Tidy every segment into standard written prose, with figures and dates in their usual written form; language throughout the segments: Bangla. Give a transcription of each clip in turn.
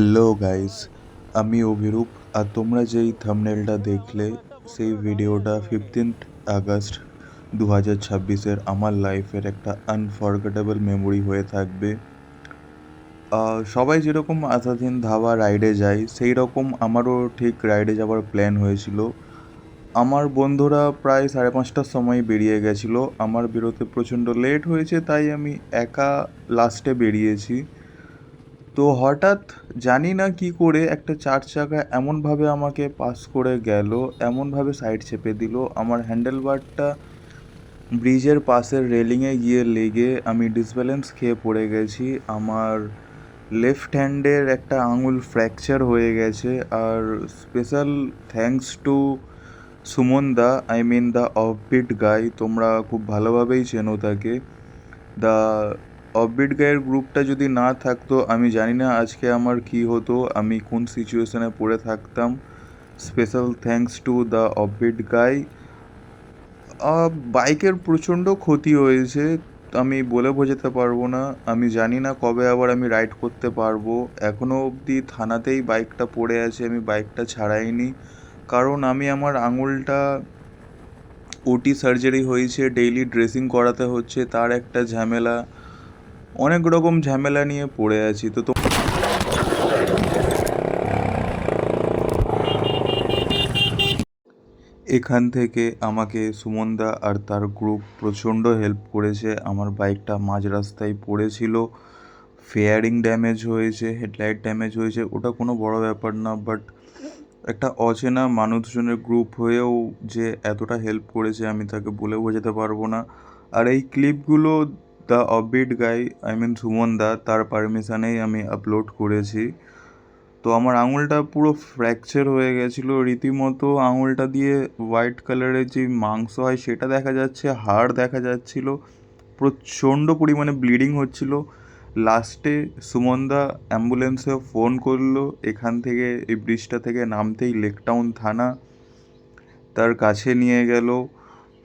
হ্যালো গাইস, আমি অভিরূপ। আর তোমরা যেই থাম্বনেলটা দেখলে সেই ভিডিওটা 15th আগস্ট 2026-এর আমার লাইফের একটা আনফরগেটেবল মেমোরি হয়ে থাকবে। সবাই যেরকম আসাদিন ধাবা রাইডে যায় সেই রকম আমারও ঠিক রাইডে যাওয়ার প্ল্যান হয়েছিল। আমার বন্ধুরা প্রায় 5:30টার সময় বেরিয়ে গেছিলো। আমার বেরোতে প্রচণ্ড লেট হয়েছে, তাই আমি একা লাস্টে বেরিয়েছি। তো হঠাৎ জানি না কি করে একটা 4 চাকা এমনভাবে আমাকে পাস করে গেল, এমনভাবে সাইড চেপে দিল, আমার হ্যান্ডেলবারটা ব্রিজের পাশের রেলিংয়ে গিয়ে লেগে আমি ডিসব্যালেন্স খেয়ে পড়ে গেছি। আমার লেফট হ্যান্ডের একটা আঙুল ফ্র্যাকচার হয়ে গেছে। আর স্পেশাল থ্যাঙ্কস টু সুমন দা, I mean the offbeat guy, তোমরা খুব ভালোভাবেই চেনো তাকে। দ্য অফবিট গাইয়ের গ্রুপটা যদি না থাকতো আমি জানি না আজকে আমার কি হতো, আমি কোন সিচুয়েশনে পড়ে থাকতাম। Special thanks to the offbeat guy. বাইকের প্রচণ্ড ক্ষতি হয়েছে, আমি বলে বোঝাতে পারবো না। আমি জানি না কবে আবার আমি রাইড করতে পারবো। এখনও অবধি থানাতেই বাইকটা পড়ে আছে, আমি বাইকটা ছাড়াইনি। কারণ আমি আমার আঙুলটা ওটি সার্জারি হয়েছে, ডেইলি ড্রেসিং করাতে হচ্ছে, তার একটা ঝামেলা, অনেক রকম ঝামেলা নিয়ে পড়ে আছি। তো এখান থেকে আমাকে সুমনদা আর তার গ্রুপ প্রচণ্ড হেল্প করেছে। আমার বাইকটা মাঝ রাস্তায় পড়েছিল, ফেয়ারিং ড্যামেজ হয়েছে, হেডলাইট ড্যামেজ হয়েছে, ওটা কোনো বড় ব্যাপার না। বাট একটা অচেনা মানুষজনের গ্রুপ হয়েও যে এতটা হেল্প করেছে আমি তাকে বলে বোঝাতে পারবো না। আর এই ক্লিপগুলো the offbeat guy, I mean সুমনদা, তার পারমিশনেই আমি আপলোড করেছি। তো আমার আঙুলটা পুরো ফ্র্যাকচার হয়ে গেছিলো রীতিমতো। আঙুলটা দিয়ে হোয়াইট কালারের যে মাংস হয় সেটা দেখা যাচ্ছে, হাড় দেখা যাচ্ছিলো, প্রচণ্ড পরিমাণে ব্লিডিং হচ্ছিলো। লাস্টে সুমনদা অ্যাম্বুলেন্সে ফোন করলো, এখান থেকে এই ব্রিজটা থেকে নামতেই লেকটাউন থানা তার কাছে নিয়ে গেল।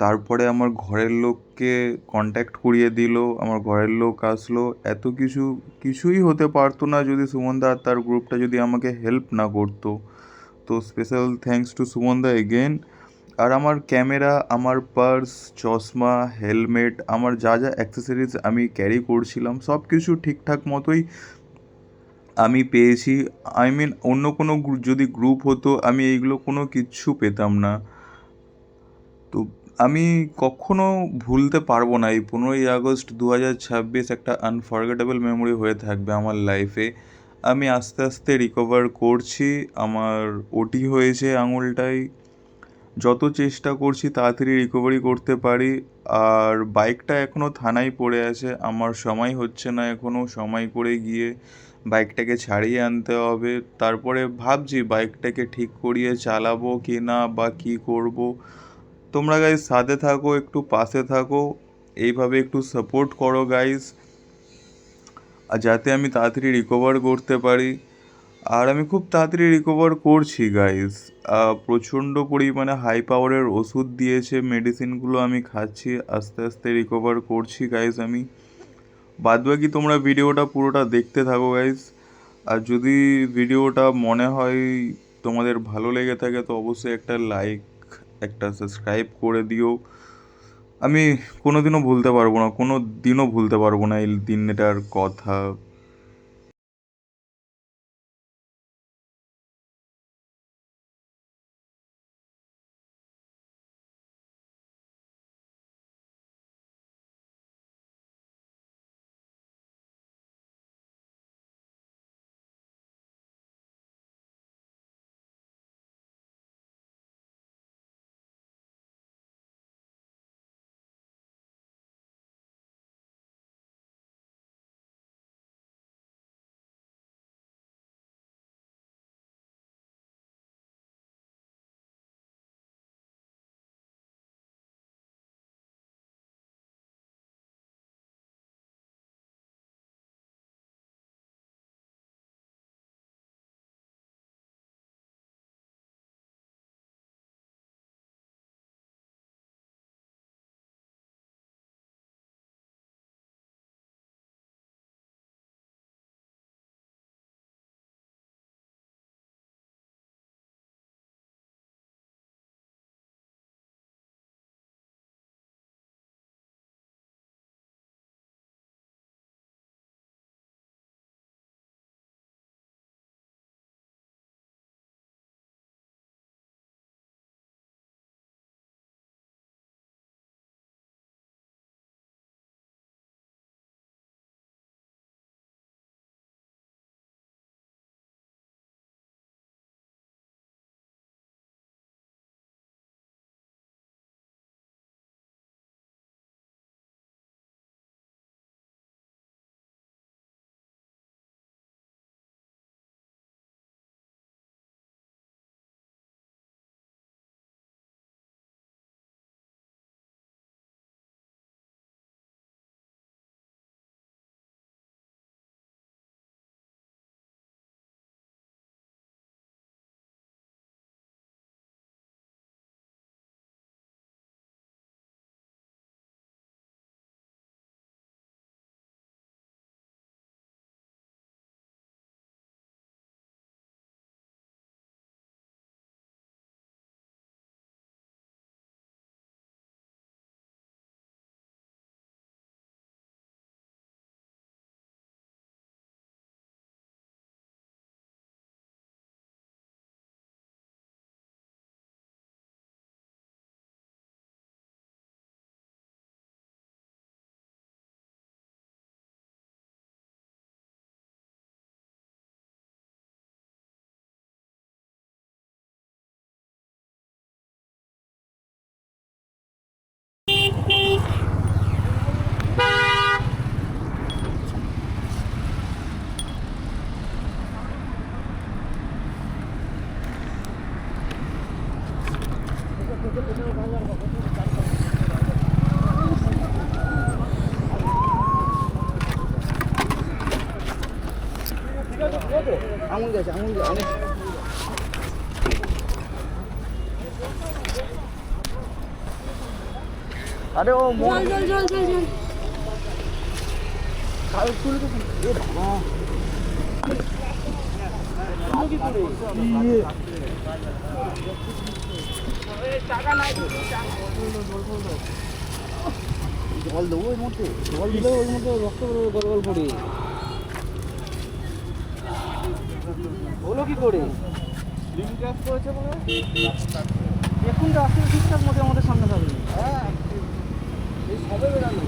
তারপরে আমার ঘরের লোককে কন্ট্যাক্ট করিয়ে দিল, আমার ঘরের লোক আসলো। এত কিছুই হতে পারতো না যদি সুমনদা আর তার গ্রুপটা যদি আমাকে হেল্প না করতো। তো স্পেশাল থ্যাঙ্কস টু সুমনদা এগেন। আর আমার ক্যামেরা, আমার পার্স, চশমা, হেলমেট, আমার যা যা অ্যাক্সেসরিজ আমি ক্যারি করছিলাম সব কিছু ঠিকঠাক মতোই আমি পেয়েছি। আই মিন অন্য কোনো যদি গ্রুপ হতো আমি এইগুলো কোনো কিচ্ছু পেতাম না। তো আমি কখনো ভুলতে পারবো না, এই 15ই আগস্ট 2026 একটা আনফরগেটেবল মেমোরি হয়ে থাকবে আমার লাইফে। আমি আস্তে আস্তে রিকভার করছি, আমার ওটি হয়েছে আঙুলটাই, যত চেষ্টা করছি তাড়াতাড়ি রিকভারি করতে পারি। আর বাইকটা এখনও থানায় পড়ে আছে, আমার সময় হচ্ছে না এখনও সময় করে গিয়ে বাইকটাকে ছাড়িয়ে আনতে হবে। তারপরে ভাবছি বাইকটাকে ঠিক করিয়ে চালাবো কি না বা কী করবো। তোমরা গাইজ সাথে থাকো, একটু পাশে থাকো, এইভাবে একটু সাপোর্ট করো গাইজ, আর যাতে আমি তাড়াতাড়ি রিকভার করতে পারি। আর আমি খুব তাড়াতাড়ি রিকভার করছি গাইজ। প্রচণ্ড পরিমাণে হাই পাওয়ারের ওষুধ দিয়েছে, মেডিসিনগুলো আমি খাচ্ছি, আস্তে আস্তে রিকভার করছি গাইজ আমি। বাদবাকি তোমরা ভিডিওটা পুরোটা দেখতে থাকো গাইজ। আর যদি ভিডিওটা মনে হয় তোমাদের ভালো লেগে থাকে তো অবশ্যই একটা লাইক, একটা সাবস্ক্রাইব করে দিও। আমি কোনো দিনও ভুলতে পারবো না, কোনো দিনও ভুলতে পারবো না এই দিনটার কথা। আঙুল গেছে আঙুল। আরে ও জল কাল তুলে তো এ বাবা কি করে টাকা নাই জল দেবো ওর মধ্যে জল দিলে ওর মধ্যে রক্ত গল গল করে হলো কি করে লিঙ্ক ক্যাশ করেছে বলে এখন তো আসলে ঠিকঠাক মধ্যে আমাদের সামনে থাকবে। হ্যাঁ এই সবে বেরালো।